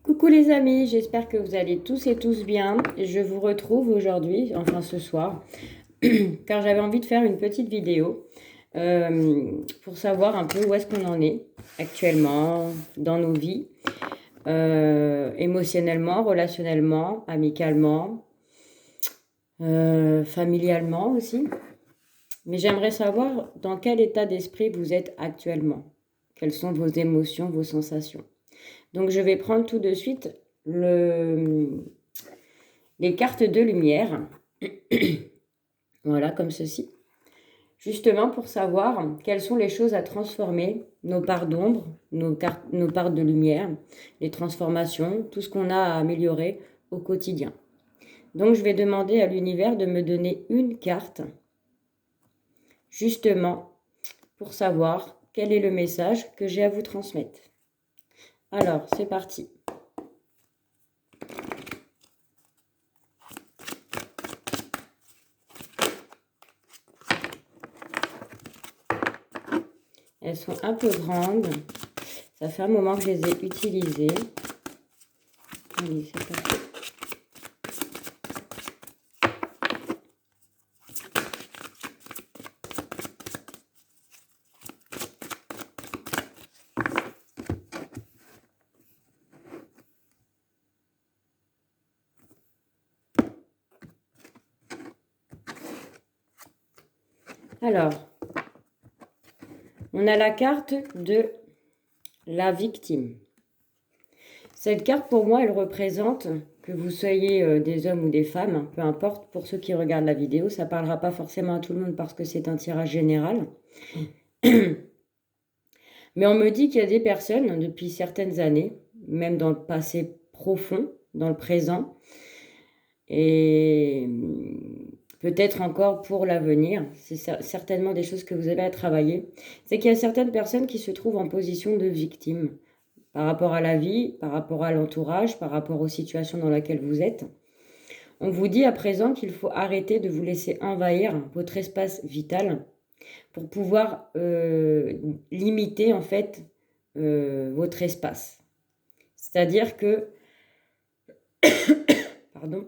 Coucou les amis, j'espère que vous allez tous et tous bien. Je vous retrouve aujourd'hui, enfin ce soir, car j'avais envie de faire une petite vidéo pour savoir un peu où est-ce qu'on en est actuellement dans nos vies, émotionnellement, relationnellement, amicalement, familialement aussi. Mais j'aimerais savoir dans quel état d'esprit vous êtes actuellement. Quelles sont vos émotions, vos sensations. Donc je vais prendre tout de suite les cartes de lumière. Voilà, comme ceci. Justement pour savoir quelles sont les choses à transformer, nos parts d'ombre, nos parts de lumière, les transformations, tout ce qu'on a à améliorer au quotidien. Donc je vais demander à l'univers de me donner une carte, justement pour savoir quel est le message que j'ai à vous transmettre. Alors, c'est parti. Elles sont un peu grandes. Ça fait un moment que je les ai utilisées. Allez, c'est parti. Alors, on a la carte de la victime. Cette carte, pour moi, elle représente que vous soyez des hommes ou des femmes, peu importe, pour ceux qui regardent la vidéo, ça ne parlera pas forcément à tout le monde parce que c'est un tirage général. Mais on me dit qu'il y a des personnes, depuis certaines années, même dans le passé profond, dans le présent, et peut-être encore pour l'avenir, c'est certainement des choses que vous avez à travailler, c'est qu'il y a certaines personnes qui se trouvent en position de victime par rapport à la vie, par rapport à l'entourage, par rapport aux situations dans lesquelles vous êtes. On vous dit à présent qu'il faut arrêter de vous laisser envahir votre espace vital pour pouvoir limiter en fait votre espace. C'est-à-dire que, pardon,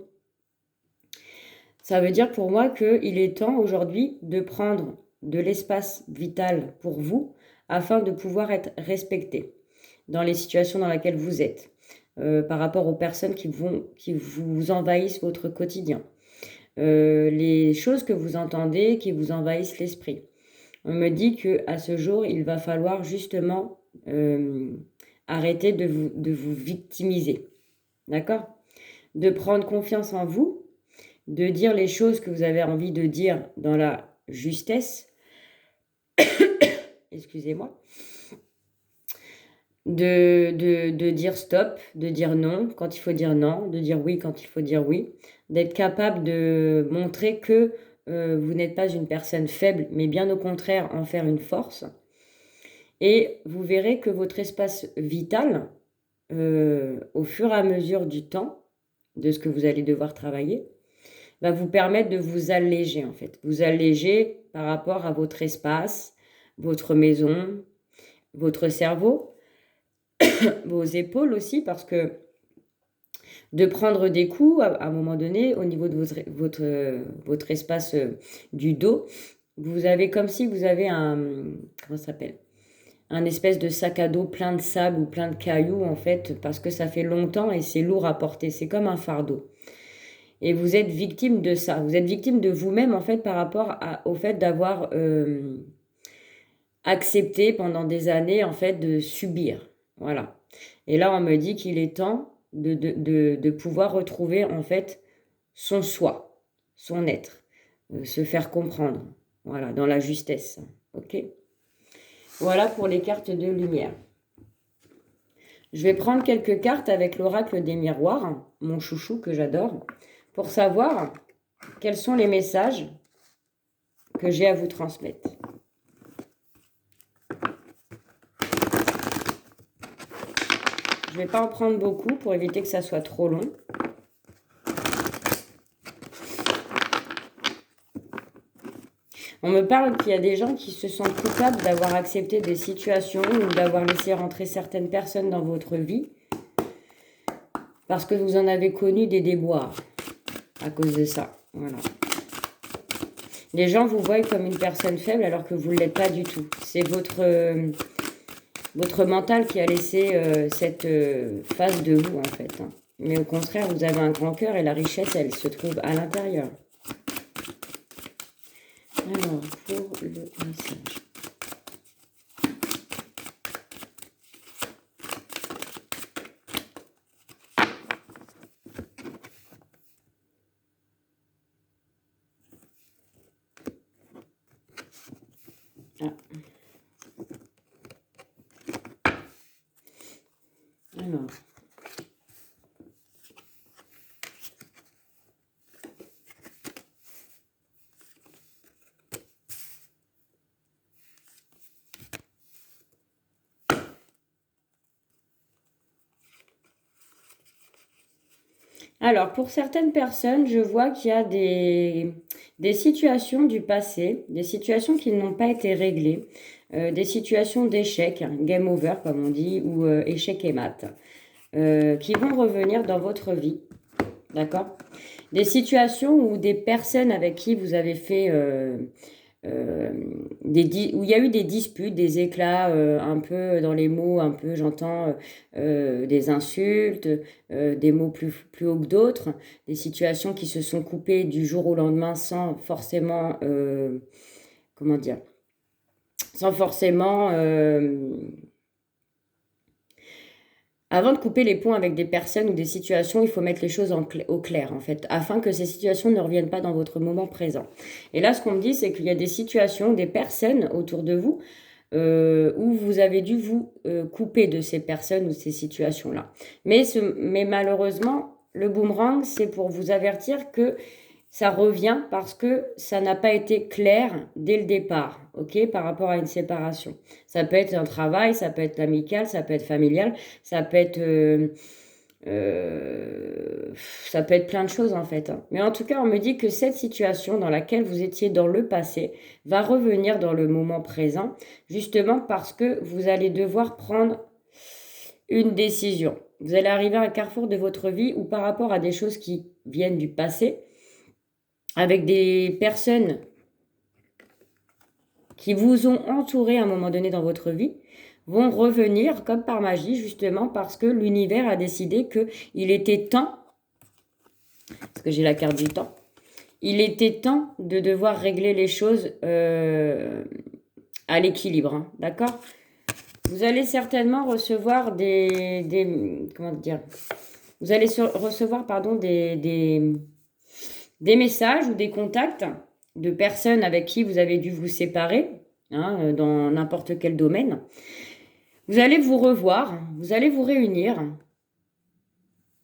ça veut dire pour moi qu'il est temps aujourd'hui de prendre de l'espace vital pour vous afin de pouvoir être respecté dans les situations dans lesquelles vous êtes, par rapport aux personnes qui vous envahissent votre quotidien, les choses que vous entendez qui vous envahissent l'esprit. On me dit qu'à ce jour, il va falloir justement arrêter de vous victimiser, d'accord? De prendre confiance en vous, de dire les choses que vous avez envie de dire dans la justesse, excusez-moi, de dire stop, de dire non quand il faut dire non, de dire oui quand il faut dire oui, d'être capable de montrer que vous n'êtes pas une personne faible, mais bien au contraire en faire une force. Et vous verrez que votre espace vital, au fur et à mesure du temps, de ce que vous allez devoir travailler, va vous permettre de vous alléger en fait. Vous alléger par rapport à votre espace, votre maison, votre cerveau, vos épaules aussi, parce que de prendre des coups à un moment donné au niveau de votre espace du dos, vous avez comme si vous avez comment ça s'appelle? Un espèce de sac à dos plein de sable ou plein de cailloux en fait, parce que ça fait longtemps et c'est lourd à porter, c'est comme un fardeau. Et vous êtes victime de ça, vous êtes victime de vous-même en fait par rapport au fait d'avoir accepté pendant des années en fait de subir. Voilà. Et là on me dit qu'il est temps de pouvoir retrouver en fait son soi, son être, se faire comprendre, voilà, dans la justesse. Ok. Voilà pour les cartes de lumière. Je vais prendre quelques cartes avec l'oracle des miroirs, mon chouchou que j'adore, pour savoir quels sont les messages que j'ai à vous transmettre. Je ne vais pas en prendre beaucoup pour éviter que ça soit trop long. On me parle qu'il y a des gens qui se sentent coupables d'avoir accepté des situations ou d'avoir laissé rentrer certaines personnes dans votre vie. parce que vous en avez connu des déboires à cause de ça. Voilà. Les gens vous voient comme une personne faible alors que vous ne l'êtes pas du tout. C'est votre mental qui a laissé cette face de vous, en fait. Hein. Mais au contraire, vous avez un grand cœur et la richesse, elle se trouve à l'intérieur. Alors, pour le message. Ah. Alors. Alors, pour certaines personnes, je vois qu'il y a des situations du passé, des situations qui n'ont pas été réglées, des situations d'échec, game over comme on dit, ou échec et mat, qui vont revenir dans votre vie, d'accord? Des situations où des personnes avec qui vous avez fait où il y a eu des disputes, des éclats un peu dans les mots, un peu j'entends des insultes, des mots plus hauts que d'autres, des situations qui se sont coupées du jour au lendemain sans forcément, comment dire, sans forcément avant de couper les ponts avec des personnes ou des situations, il faut mettre les choses au clair, en fait, afin que ces situations ne reviennent pas dans votre moment présent. Et là, ce qu'on me dit, c'est qu'il y a des situations, des personnes autour de vous, où vous avez dû vous couper de ces personnes ou ces situations-là. Mais malheureusement, le boomerang, c'est pour vous avertir que ça revient parce que ça n'a pas été clair dès le départ, ok, par rapport à une séparation. Ça peut être un travail, ça peut être amical, ça peut être familial, ça peut être, ça peut être plein de choses en fait. Hein. Mais en tout cas, on me dit que cette situation dans laquelle vous étiez dans le passé va revenir dans le moment présent, justement parce que vous allez devoir prendre une décision. Vous allez arriver à un carrefour de votre vie où par rapport à des choses qui viennent du passé, avec des personnes qui vous ont entouré à un moment donné dans votre vie, vont revenir comme par magie, justement parce que l'univers a décidé qu'il était temps, parce que j'ai la carte du temps, il était temps de devoir régler les choses à l'équilibre, hein, d'accord? Vous allez certainement recevoir comment dire, vous allez recevoir, pardon, des messages ou des contacts de personnes avec qui vous avez dû vous séparer, hein, dans n'importe quel domaine. Vous allez vous revoir, vous allez vous réunir,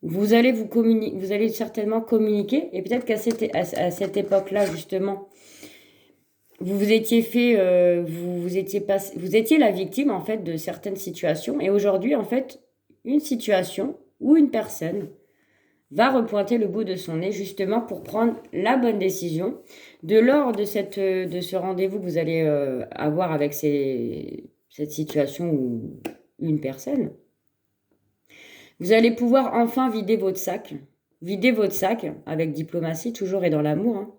vous allez vous allez certainement communiquer, et peut-être qu'à cette époque-là, justement, vous étiez vous étiez la victime, en fait, de certaines situations, et aujourd'hui, en fait, une situation ou une personne va repointer le bout de son nez justement pour prendre la bonne décision. De lors de ce rendez-vous que vous allez avoir avec cette situation ou une personne, vous allez pouvoir enfin vider votre sac. Vider votre sac avec diplomatie, toujours et dans l'amour. Hein,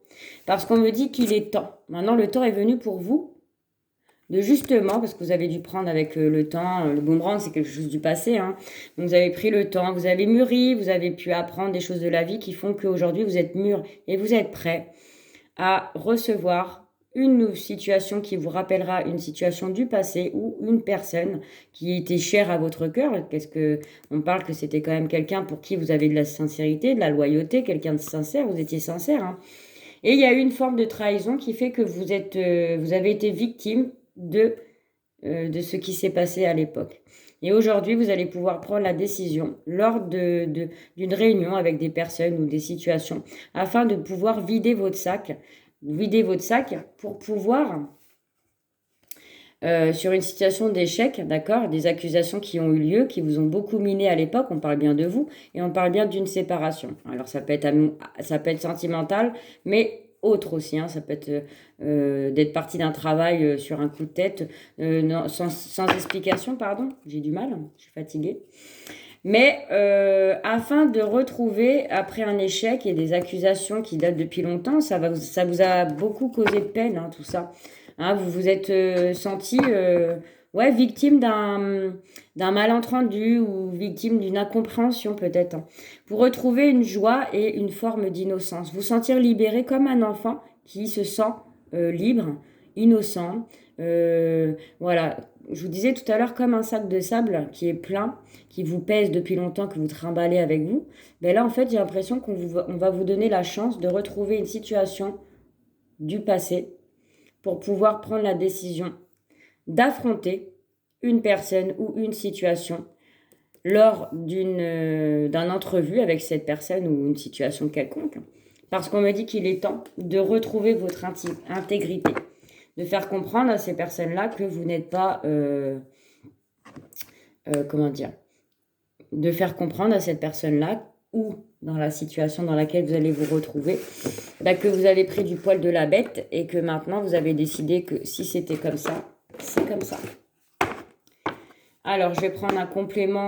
parce qu'on me dit qu'il est temps. Maintenant, le temps est venu pour vous de justement, parce que vous avez dû prendre avec le temps, le boomerang c'est quelque chose du passé, hein. Donc vous avez pris le temps, vous avez mûri, vous avez pu apprendre des choses de la vie qui font qu'aujourd'hui vous êtes mûr et vous êtes prêt à recevoir une situation qui vous rappellera une situation du passé ou une personne qui était chère à votre cœur. Qu'est-ce que on parle que c'était quand même quelqu'un pour qui vous avez de la sincérité, de la loyauté, quelqu'un de sincère, vous étiez sincère, hein. Et il y a eu une forme de trahison qui fait que vous avez été victime de ce qui s'est passé à l'époque. Et aujourd'hui, vous allez pouvoir prendre la décision lors d'une réunion avec des personnes ou des situations afin de pouvoir vider votre sac pour pouvoir, sur une situation d'échec, d'accord, des accusations qui ont eu lieu, qui vous ont beaucoup miné à l'époque, on parle bien de vous, et on parle bien d'une séparation. Alors ça peut être sentimental, mais autre aussi, hein, ça peut être d'être parti d'un travail sur un coup de tête, non, sans explication, pardon, j'ai du mal, je suis fatiguée. Mais afin de retrouver, après un échec et des accusations qui datent depuis longtemps, ça vous a beaucoup causé de peine, hein, tout ça. Hein, vous vous êtes senti ouais, victime d'un malentendu ou victime d'une incompréhension peut-être, hein. Vous retrouvez une joie et une forme d'innocence. Vous sentir libéré comme un enfant qui se sent libre, innocent. Voilà, je vous disais tout à l'heure, comme un sac de sable qui est plein, qui vous pèse depuis longtemps, que vous trimballez avec vous, ben là, en fait, j'ai l'impression on va vous donner la chance de retrouver une situation du passé pour pouvoir prendre la décision d'affronter une personne ou une situation lors d'un entrevue avec cette personne ou une situation quelconque. Parce qu'on me dit qu'il est temps de retrouver votre intégrité, de faire comprendre à ces personnes-là que vous n'êtes pas, comment dire, de faire comprendre à cette personne-là ou dans la situation dans laquelle vous allez vous retrouver, bah, que vous avez pris du poil de la bête et que maintenant vous avez décidé que si c'était comme ça, c'est comme ça. Alors, je vais prendre un complément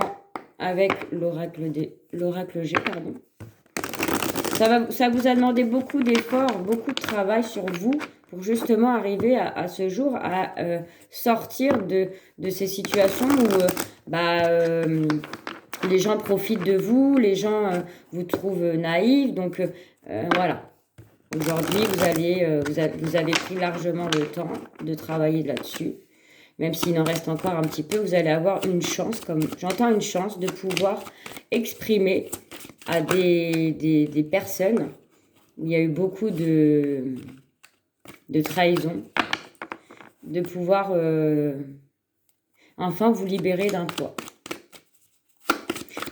avec l'oracle G, pardon. Ça vous a demandé beaucoup d'efforts, beaucoup de travail sur vous pour justement arriver à ce jour à sortir de ces situations où les gens profitent de vous, les gens vous trouvent naïf. Donc voilà, aujourd'hui vous avez pris largement le temps de travailler là-dessus. Même s'il en reste encore un petit peu, vous allez avoir une chance, comme j'entends une chance de pouvoir exprimer à des personnes où il y a eu beaucoup de trahison, de pouvoir enfin vous libérer d'un poids.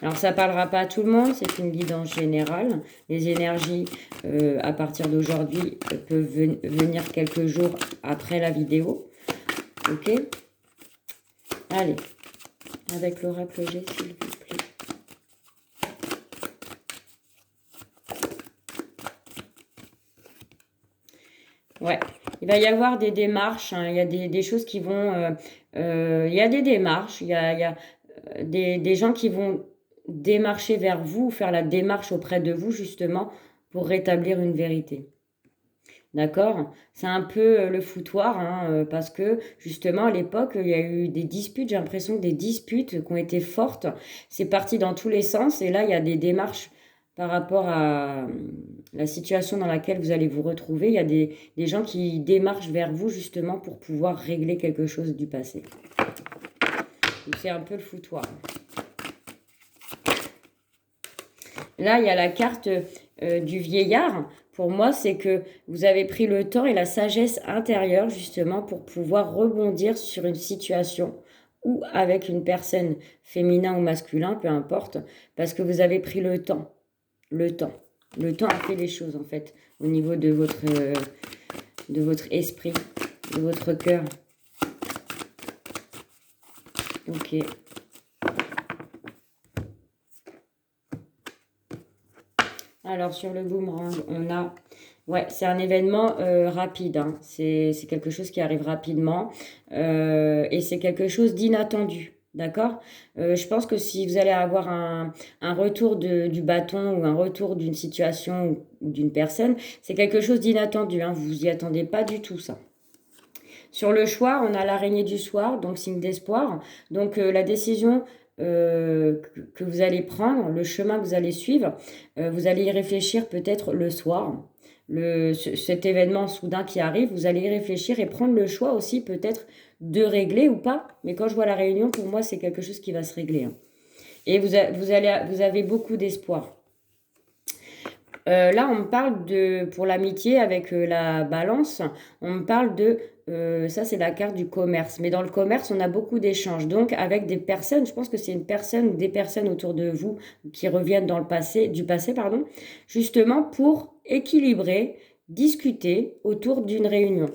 Alors ça parlera pas à tout le monde, c'est une guidance générale. Les énergies à partir d'aujourd'hui peuvent venir quelques jours après la vidéo. Ok? Allez, avec l'oracle G, s'il vous plaît. Ouais, il va y avoir des démarches, hein, il y a des choses qui vont... il y a des démarches, il y a des gens qui vont démarcher vers vous, faire la démarche auprès de vous, justement, pour rétablir une vérité. D'accord? C'est un peu le foutoir, hein, parce que justement à l'époque, il y a eu des disputes, j'ai l'impression que des disputes qui ont été fortes. C'est parti dans tous les sens et là, il y a des démarches par rapport à la situation dans laquelle vous allez vous retrouver. Il y a des gens qui démarchent vers vous justement pour pouvoir régler quelque chose du passé. Donc c'est un peu le foutoir. Là, il y a la carte du vieillard. Pour moi, c'est que vous avez pris le temps et la sagesse intérieure justement pour pouvoir rebondir sur une situation ou avec une personne féminin ou masculin, peu importe, parce que vous avez pris le temps. Le temps. Le temps a fait les choses en fait au niveau de votre esprit, de votre cœur. Ok. Alors sur le boomerang, on a... Ouais, c'est un événement rapide, hein. C'est quelque chose qui arrive rapidement et c'est quelque chose d'inattendu, d'accord? Je pense que si vous allez avoir un retour du bâton ou un retour d'une situation ou d'une personne, c'est quelque chose d'inattendu, hein. Vous vous y attendez pas du tout, ça. Sur le choix, on a l'araignée du soir, donc signe d'espoir. Donc la décision que vous allez prendre, le chemin que vous allez suivre, vous allez y réfléchir peut-être le soir. Cet événement soudain qui arrive, vous allez y réfléchir et prendre le choix aussi peut-être de régler ou pas. Mais quand je vois la réunion, pour moi, c'est quelque chose qui va se régler, hein. Et vous avez beaucoup d'espoir. Là, on me parle pour l'amitié avec la balance, on me parle ça c'est la carte du commerce. Mais dans le commerce, on a beaucoup d'échanges. Donc, avec des personnes, je pense que c'est une personne ou des personnes autour de vous qui reviennent du passé, pardon, justement pour équilibrer, discuter autour d'une réunion.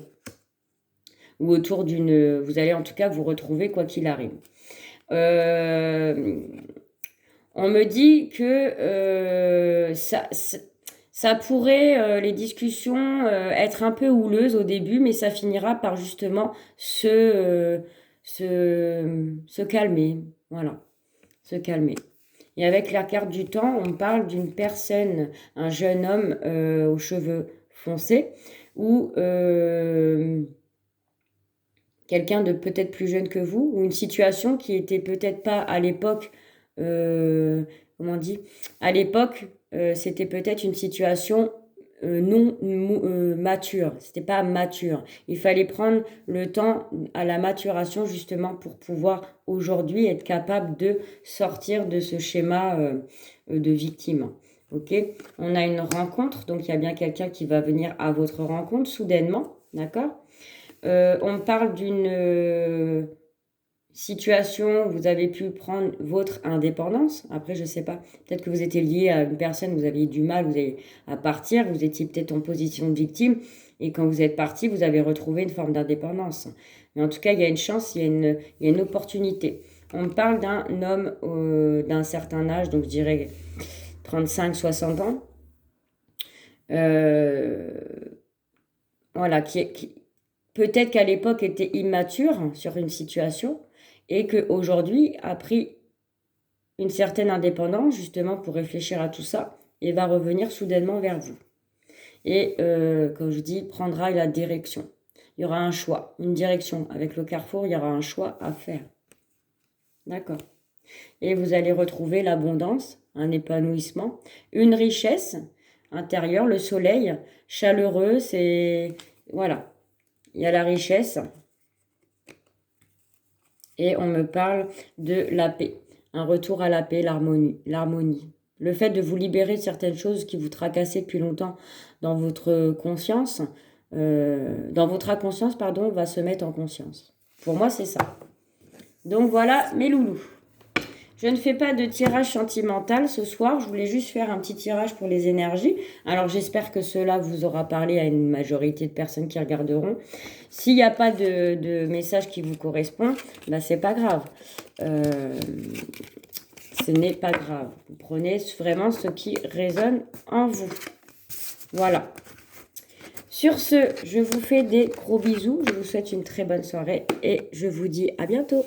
Ou autour vous allez en tout cas vous retrouver quoi qu'il arrive. On me dit que ça pourrait, les discussions, être un peu houleuses au début, mais ça finira par justement se calmer. Voilà, se calmer. Et avec la carte du temps, on parle d'une personne, un jeune homme aux cheveux foncés ou quelqu'un de peut-être plus jeune que vous, ou une situation qui était peut-être pas à l'époque, comment on dit, à l'époque, c'était peut-être une situation non mature, c'était pas mature. Il fallait prendre le temps à la maturation justement pour pouvoir aujourd'hui être capable de sortir de ce schéma de victime. Ok, on a une rencontre, donc il y a bien quelqu'un qui va venir à votre rencontre soudainement, d'accord? On parle d'une situation où vous avez pu prendre votre indépendance. Après, je ne sais pas, peut-être que vous étiez lié à une personne, vous aviez du mal à partir, vous étiez peut-être en position de victime, et quand vous êtes parti, vous avez retrouvé une forme d'indépendance. Mais en tout cas, il y a une chance, il y a une opportunité. On parle d'un homme d'un certain âge, donc je dirais 35-60 ans, voilà, peut-être qu'à l'époque était immature sur une situation et qu'aujourd'hui a pris une certaine indépendance justement pour réfléchir à tout ça et va revenir soudainement vers vous. Et comme je dis, prendra la direction. Il y aura un choix, une direction. Avec le carrefour, il y aura un choix à faire. D'accord. Et vous allez retrouver l'abondance, un épanouissement, une richesse intérieure, le soleil, chaleureux, c'est... Voilà. Il y a la richesse. Et on me parle de la paix. Un retour à la paix, l'harmonie. Le fait de vous libérer de certaines choses qui vous tracassaient depuis longtemps dans votre conscience, dans votre inconscience, pardon, va se mettre en conscience. Pour moi, c'est ça. Donc voilà, mes loulous. Je ne fais pas de tirage sentimental ce soir, je voulais juste faire un petit tirage pour les énergies. Alors j'espère que cela vous aura parlé à une majorité de personnes qui regarderont. S'il n'y a pas de message qui vous correspond, bah c'est pas grave. Ce n'est pas grave. Vous prenez vraiment ce qui résonne en vous. Voilà. Sur ce, je vous fais des gros bisous. Je vous souhaite une très bonne soirée et je vous dis à bientôt.